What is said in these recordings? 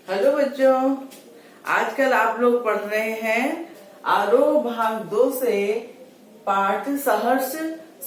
Hello बच्चों, आजकल आप लोग पढ़ रहे हैं आरोह भाग 2 से पाठ सहर्ष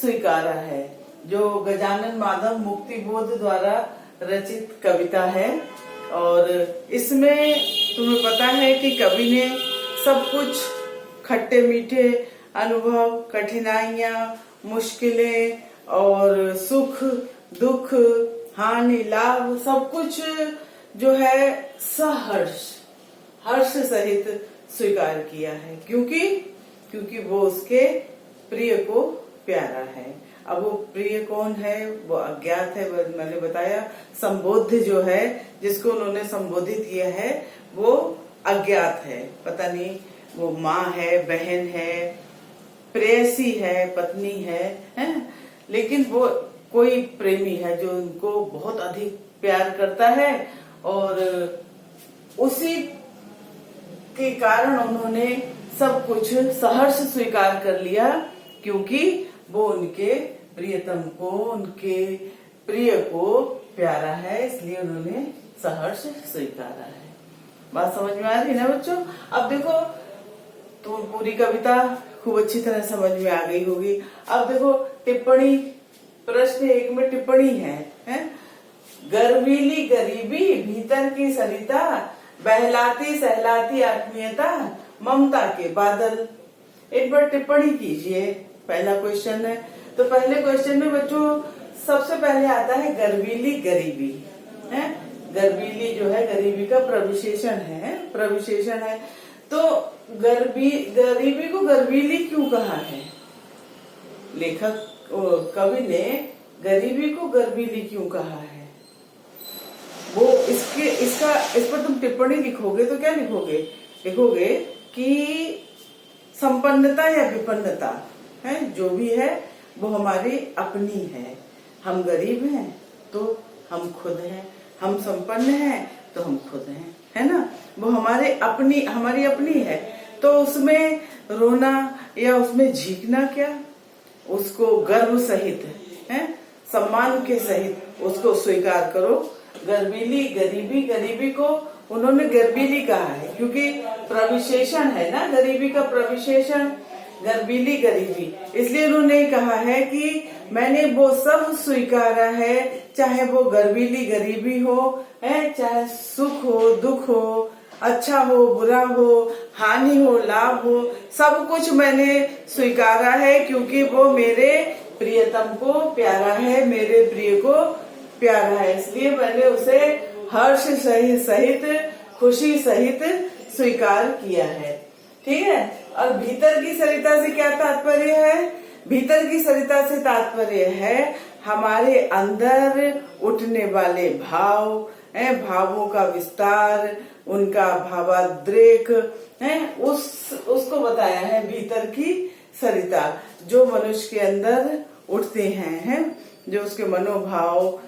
स्वीकारा है, जो गजानन माधव मुक्तिबोध द्वारा रचित कविता है। और इसमें तुम्हें पता है कि कवि ने सब कुछ खट्टे मीठे अनुभव, कठिनाइयां, मुश्किलें और सुख दुख, हानि लाभ, सब कुछ जो है सहर्ष हर्ष सहित स्वीकार किया है, क्योंकि वो उसके प्रिय को प्यारा है। अब वो प्रिय कौन है वो अज्ञात है। मैंने बताया संबोध्य जो है, जिसको उन्होंने संबोधित किया है, वो अज्ञात है। पता नहीं वो माँ है, बहन है, प्रेयसी है, पत्नी है, लेकिन वो कोई प्रेमी है जो उनको बहुत अधिक प्यार करता है, और उसी के कारण उन्होंने सब कुछ सहर्ष स्वीकार कर लिया, क्योंकि वो उनके प्रियतम को, उनके प्रिय को प्यारा है, इसलिए उन्होंने सहर्ष स्वीकारा है। बात समझ में आ रही है ना बच्चों? अब देखो, तो पूरी कविता खूब अच्छी तरह समझ में आ गई होगी। अब देखो टिप्पणी, प्रश्न 1 में टिप्पणी है? गर्वीली गरीबी भीतर की सरिता, बहलाती सहलाती आत्मीयता, ममता के बादल। इन पर टिप्पणी कीजिए। पहला क्वेश्चन है, तो पहले क्वेश्चन में बच्चों सबसे पहले आता है गर्वीली गरीबी है। गर्वीली जो है गरीबी का प्रविशेषण है। तो गरीबी को गर्वीली क्यों कहा है? लेखक कवि ने गरीबी को गर्वीली क्यों कहा है? वो इस पर तुम टिप्पणी लिखोगे तो क्या लिखोगे कि संपन्नता या विपन्नता है, जो भी है वो हमारी अपनी है। हम गरीब हैं तो हम खुद हैं, हम संपन्न हैं तो हम खुद हैं, है ना? वो हमारी अपनी है, तो उसमें रोना या उसमें झीकना क्या? उसको गर्व सहित है, सम्मान के सहित उसको स्वीकार करो। गरीबी को उन्होंने गर्वीली कहा है, क्योंकि प्रविशेषण है ना, गरीबी का प्रविशेषण गर्वीली गरीबी, इसलिए उन्होंने कहा है कि मैंने वो सब स्वीकारा है, चाहे वो गर्वीली गरीबी हो, है, चाहे सुख हो दुख हो, अच्छा हो बुरा हो, हानि हो लाभ हो, सब कुछ मैंने स्वीकारा है, क्योंकि वो मेरे प्रियतम को प्यारा है, मेरे प्रिय को प्यारा है, इसलिए मैंने उसे हर्ष सहित खुशी सहित स्वीकार किया है। ठीक है। और भीतर की सरिता से क्या तात्पर्य है? भीतर की सरिता से तात्पर्य है हमारे अंदर उठने वाले भावों का विस्तार, उनका भावाद्रेक है, उसको बताया है भीतर की सरिता, जो मनुष्य के अंदर उठते हैं, जो उसके मनोभाव,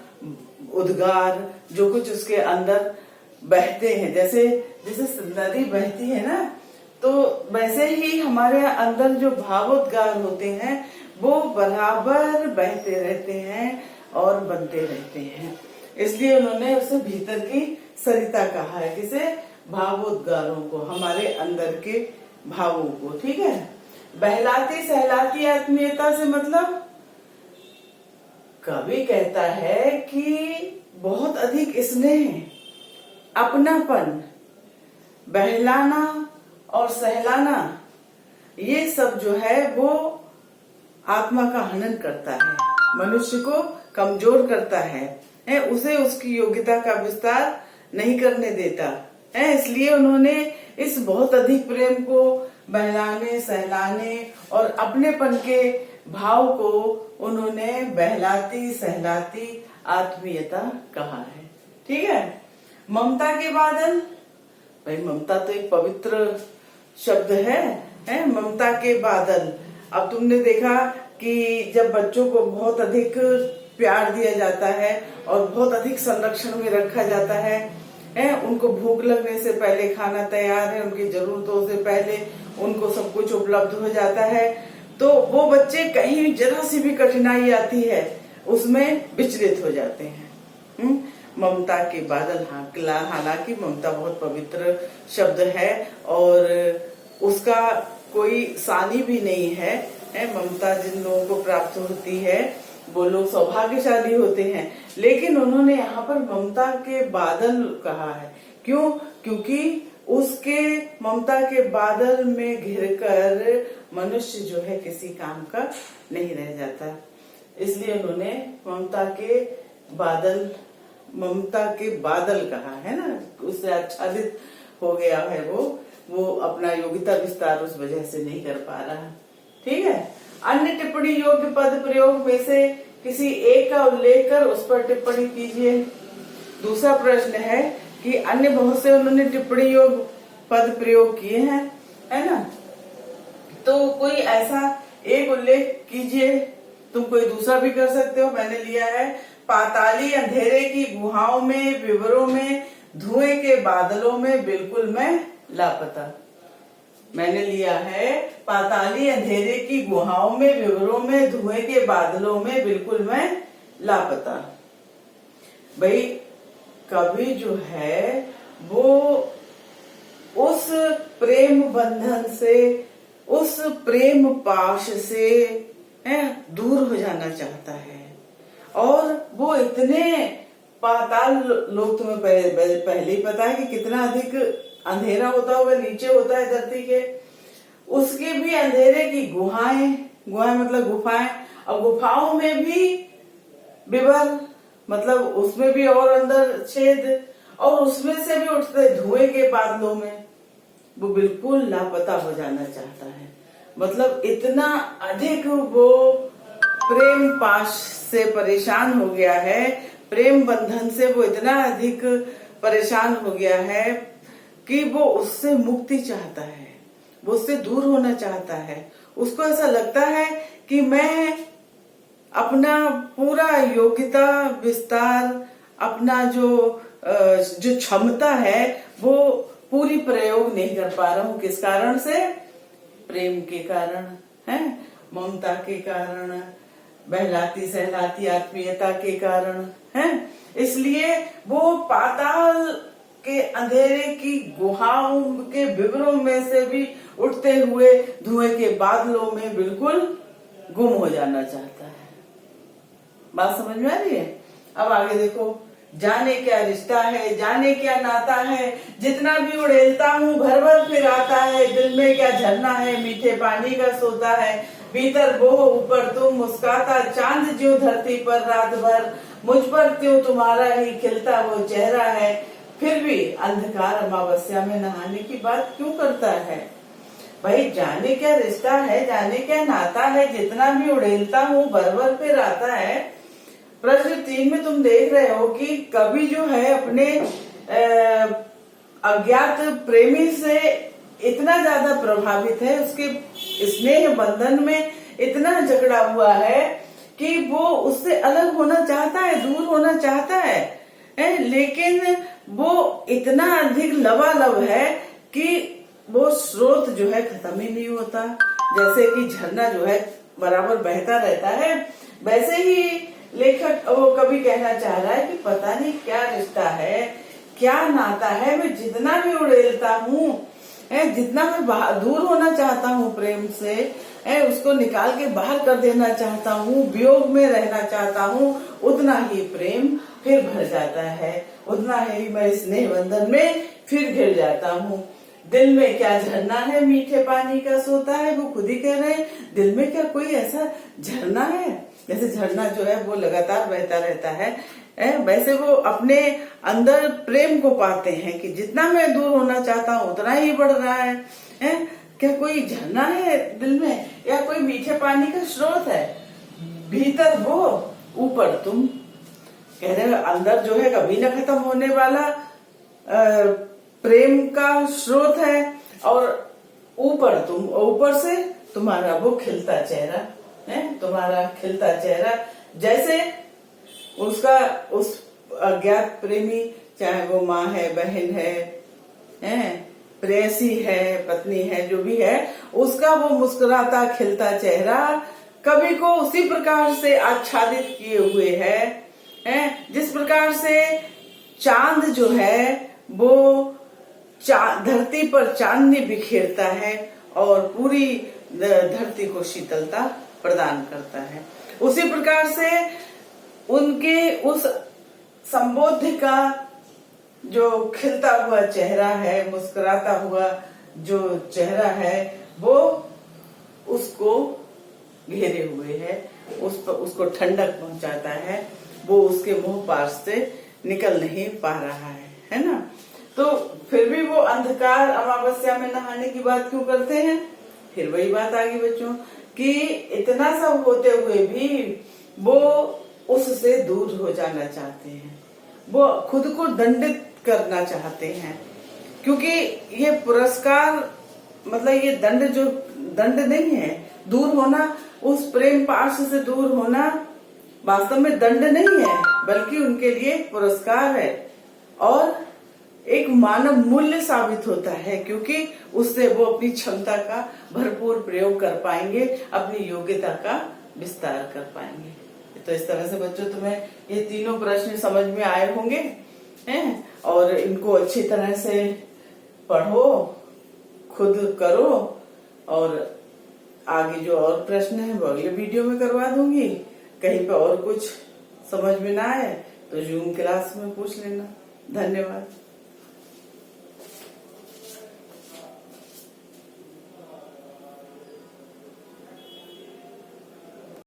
उद्गार, जो कुछ उसके अंदर बहते हैं, जैसे नदी बहती है ना, तो वैसे ही हमारे अंदर जो भावोद्गार होते हैं वो बराबर बहते रहते हैं और बनते रहते हैं, इसलिए उन्होंने उसे भीतर की सरिता कहा है। किसे? भावोद्गारों को, हमारे अंदर के भावों को। ठीक है। बहलाती सहलाती आत्मीयता से मतलब कवि कहता है कि बहुत अधिक स्नेह, अपनापन, बहलाना और सहलाना, ये सब जो है वो आत्मा का हनन करता है, मनुष्य को कमजोर करता है, उसे उसकी योग्यता का विस्तार नहीं करने देता है। इसलिए उन्होंने इस बहुत अधिक प्रेम को, बहलाने सहलाने और अपनेपन के भाव को उन्होंने बहलाती सहलाती आत्मीयता कहा है। ठीक है। ममता के बादल, भाई ममता तो एक पवित्र शब्द है, ममता के बादल। अब तुमने देखा कि जब बच्चों को बहुत अधिक प्यार दिया जाता है और बहुत अधिक संरक्षण में रखा जाता है, उनको भूख लगने से पहले खाना तैयार है, उनकी जरूरतों से पहले उनको सब कुछ उपलब्ध हो जाता है, तो वो बच्चे कहीं जरा सी भी कठिनाई आती है उसमें विचलित हो जाते हैं। ममता के बादल। हालांकि ममता बहुत पवित्र शब्द है और उसका कोई सानी भी नहीं है। ममता जिन लोगों को प्राप्त होती है वो लोग सौभाग्यशाली होते हैं, लेकिन उन्होंने यहाँ पर ममता के बादल कहा है। क्यों? क्योंकि उसके ममता के बादल में घिरकर मनुष्य जो है किसी काम का नहीं रह जाता, इसलिए उन्होंने ममता के बादल कहा है ना, उससे आच्छादित हो गया है वो अपना योग्यता विस्तार उस वजह से नहीं कर पा रहा। ठीक है। अन्य टिप्पणी योग्य पद प्रयोग में से किसी एक का उल्लेख कर उस पर टिप्पणी कीजिए। दूसरा प्रश्न है कि अन्य बहुत से उन्होंने टिप्पणी योग्य पद प्रयोग किए हैं, है ना, तो कोई ऐसा एक उल्लेख कीजिए। तुम कोई दूसरा भी कर सकते हो। मैंने लिया है पाताली अंधेरे की गुहाओं में, विवरों में, धुएं के बादलों में बिल्कुल मैं लापता। मैंने लिया है पाताली अंधेरे की गुहाओं में, विवरों में, धुएं के बादलों में बिल्कुल मैं लापता। भाई कवि जो है वो उस प्रेम बंधन से, उस प्रेम पाश से दूर हो जाना चाहता है, और वो इतने पाताल लोग, तुम्हें पहले ही पता है कि कितना अधिक अंधेरा होता होगा, नीचे होता है धरती के, उसके भी अंधेरे की गुहाएं मतलब गुफाएं, और गुफाओं में भी विवर मतलब उसमें भी और अंदर छेद, और उसमें से भी उठते धुएं के बादलों में वो बिल्कुल लापता हो जाना चाहता है। मतलब इतना अधिक वो प्रेम पाश से परेशान हो गया है, प्रेम बंधन से वो इतना अधिक परेशान हो गया है कि वो उससे मुक्ति चाहता है, वो उससे दूर होना चाहता है। उसको ऐसा लगता है कि मैं अपना पूरा योग्यता विस्तार, अपना जो क्षमता है वो पूरी प्रयोग नहीं कर पा रहा हूँ। किस कारण से? प्रेम के कारण, है, ममता के कारण, बहलाती सहलाती आत्मीयता के कारण, है। इसलिए वो पाताल के अंधेरे की गुहाओं के विवरों में से भी उठते हुए धुएं के बादलों में बिल्कुल गुम हो जाना चाहता है। बात समझ में आ रही है? अब आगे देखो। जाने क्या रिश्ता है, जाने क्या नाता है, जितना भी उड़ेलता हूँ भर भर फिर आता है, दिल में क्या झरना है, मीठे पानी का सोता है, भीतर वो ऊपर तुम मुस्काता, चांद ज्यों धरती पर रात भर, मुझ पर त्यों तुम्हारा ही खिलता वो चेहरा है, फिर भी अंधकार अमावस्या में नहाने की बात क्यों करता है। भाई जाने क्या रिश्ता है, जाने क्या नाता है, जितना भी उड़ेलता हूँ भर भर फिर आता है। प्रश्न 3 में तुम देख रहे हो कि कवि जो है अपने अज्ञात प्रेमी से इतना ज्यादा प्रभावित है, उसके स्नेह बंधन में इतना जकड़ा हुआ है कि वो उससे अलग होना चाहता है, दूर होना चाहता है, लेकिन वो इतना अधिक लबालब है कि वो स्रोत जो है खत्म ही नहीं होता। जैसे कि झरना जो है बराबर बहता रहता है, वैसे ही लेखक वो कभी कहना चाह रहा है कि पता नहीं क्या रिश्ता है, क्या नाता है, मैं जितना भी उड़ेलता हूँ, जितना मैं दूर होना चाहता हूँ प्रेम से, उसको निकाल के बाहर कर देना चाहता हूँ, वियोग में रहना चाहता हूँ, उतना ही प्रेम फिर भर जाता है, उतना ही मैं स्नेह बंधन में फिर घिर जाता हूँ। दिल में क्या झरना है, मीठे पानी का सोता है, वो खुद ही कह रहे हैं। दिल में क्या कोई ऐसा झरना है? जैसे झरना जो है वो लगातार बहता रहता है, वैसे वो अपने अंदर प्रेम को पाते हैं कि जितना मैं दूर होना चाहता हूँ उतना ही बढ़ रहा है। क्या कोई झरना है दिल में, या कोई मीठे पानी का स्रोत है? भीतर वो ऊपर तुम, कह रहे अंदर जो है कभी न खत्म होने वाला प्रेम का स्रोत है, और ऊपर तुम, ऊपर से तुम्हारा वो खिलता चेहरा है, तुम्हारा खिलता चेहरा। जैसे उसका उस अज्ञात प्रेमी, चाहे वो माँ है, बहन है, प्रेयसी है, पत्नी है, जो भी है, उसका वो मुस्कुराता खिलता चेहरा कवि को उसी प्रकार से आच्छादित किए हुए है, जिस प्रकार से चांद जो है वो धरती पर चांदनी बिखेरता है और पूरी धरती को शीतलता प्रदान करता है। उसी प्रकार से उनके उस संबोधि का जो खिलता हुआ चेहरा है, मुस्कुराता हुआ जो चेहरा है, वो उसको घेरे हुए है, उसको ठंडक पहुंचाता है। वो उसके मुंह पार से निकल नहीं पा रहा है ना। तो फिर भी वो अंधकार अमावस्या में नहाने की बात क्यों करते हैं? फिर वही बात आ गई बच्चों कि इतना सब होते हुए भी वो उससे दूर हो जाना चाहते हैं, वो खुद को दंडित करना चाहते हैं, क्योंकि ये पुरस्कार मतलब ये दंड नहीं है। दूर होना, उस प्रेम पाश से दूर होना वास्तव में दंड नहीं है, बल्कि उनके लिए पुरस्कार है और एक मानव मूल्य साबित होता है, क्योंकि उससे वो अपनी क्षमता का भरपूर प्रयोग कर पाएंगे, अपनी योग्यता का विस्तार कर पाएंगे। तो इस तरह से बच्चों तुम्हें ये तीनों प्रश्न समझ में आए होंगे हैं, और इनको अच्छी तरह से पढ़ो, खुद करो, और आगे जो और प्रश्न है वो अगले वीडियो में करवा दूंगी। कहीं पे और कुछ समझ में ना आए तो जूम क्लास में पूछ लेना। धन्यवाद।